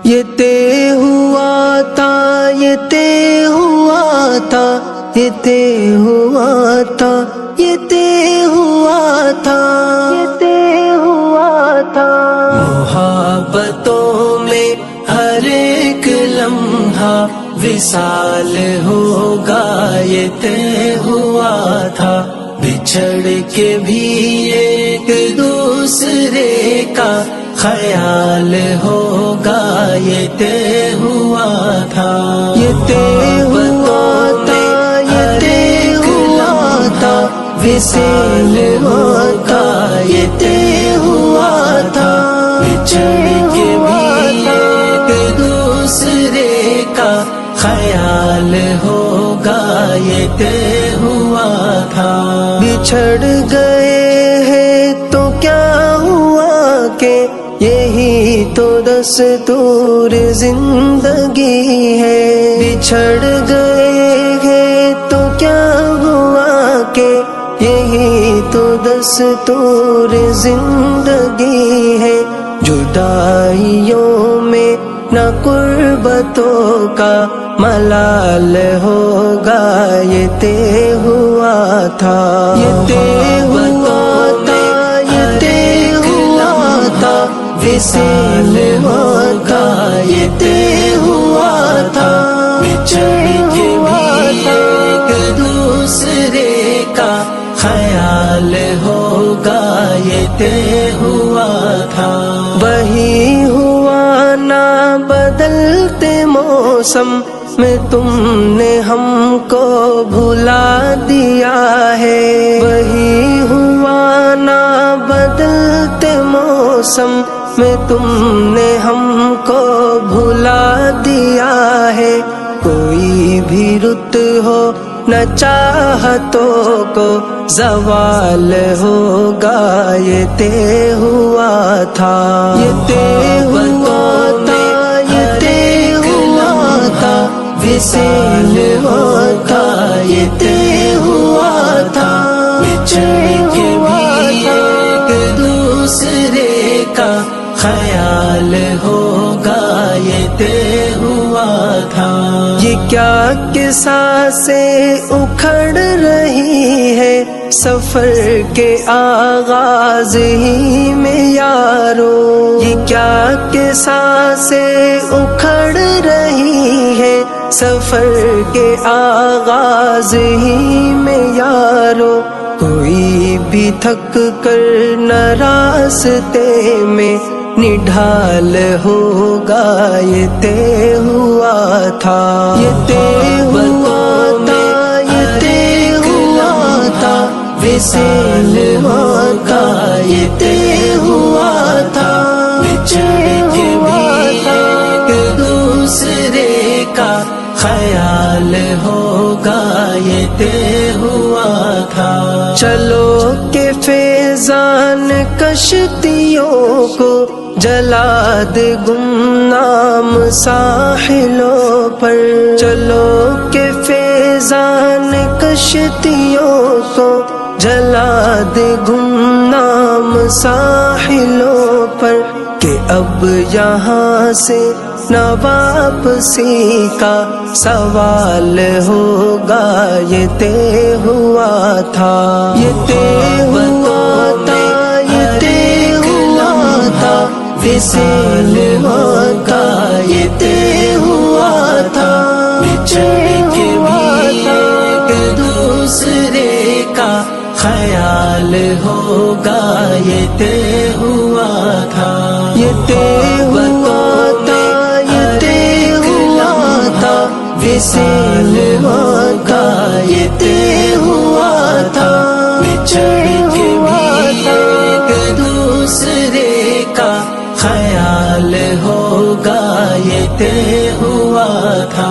یہ طے ہوا تھا، یہ طے ہوا تھا، یہ طے ہوا تھا، یہ طے ہوا تھا، یہ طے ہوا تھا۔ محبتوں میں ہر ایک لمحہ وصال ہوگا، یہ طے ہوا تھا۔ بچھڑ کے بھی ایک دوسرے کا خیال ہوگا، یہ طے ہوا تھا۔ یہ طے ہوا تھا، یہ طے ہوا تھا، وصال ہوگا، یہ طے ہوا تھا۔ بچھڑ کے بھی ایک دوسرے کا خیال ہوگا، یہ طے ہوا تھا۔ بچھڑ گئے ہیں تو کیا ہوا کہ یہی تو دستور زندگی ہے۔ بچھڑ گئے ہیں تو کیا ہوا کہ یہی تو دستور زندگی ہے۔ جدائیوں میں نہ قربتوں کا ملال ہوگا، یہ طے ہوا تھا۔ یہ طے ہوا تھا، یہ طے ہوا تھا، وصال ہوگا، یہ طے ہوا تھا۔ بچھڑ کے بھی ایک دوسرے کا خیال ہوگا، یہ طے ہوا تھا۔ وہی ہوا نہ بدلتے موسم میں تم نے ہم کو بھلا دیا ہے۔ وہی ہوا نہ بدلتے موسم میں تم نے ہم کو بھلا دیا ہے۔ کوئی بھی رت ہو نہ چاہتوں کو زوال ہوگا، یہ طے ہوا تھا۔ یہ طے ہوا تھا، یہ طے ہوا تھا، وصال ہوگا، یہ طے ہوا تھا۔ بچھڑ کے بھی ایک دوسرے کا خیال ہوگا، یہ طے ہوا تھا۔ یہ کیا قصہ سے اکھڑ رہی ہے سفر کے آغاز ہی میں یارو۔ یہ کیا قصہ سے اکھڑ رہی ہے سفر کے آغاز ہی میں یارو۔ کوئی بھی تھک کر نہ راستے میں نڈھال ہوگا، یہ طے ہوا تھا۔ یہ طے ہوا تھا، یہ طے ہوا تھا، وصال ہوگا، یہ طے ہوا تھا۔ بچھڑ کے بھی ایک دوسرے کا خیال ہوگا، یہ طے ہوا تھا۔ چلو کہ فیضان کشتیوں کو جلا دے گمنام ساحلوں پر۔ چلو کہ فیضان کشتیوں کو جلا دے گمنام ساحلوں پر، کہ اب یہاں سے نہ واپسی کا سوال ہوگا، یہ طے ہوا تھا۔ یہ طے ہوا تھا، یہ طے ہوا تھا، وصال ہوگا، یہ طے ہوا تھا۔ بچھڑ کے بھی ایک دوسرے کا خیال ہوگا، یہ طے ہوا تھا۔ یہ طے ہوا تھا، یہ طے ہوا تھا، وصال ہوگا، یہ طے ہوا تھا۔ بچھڑ کے بھی ایک دوسرے کا خیال ہوگا، یہ طے ہوا تھا۔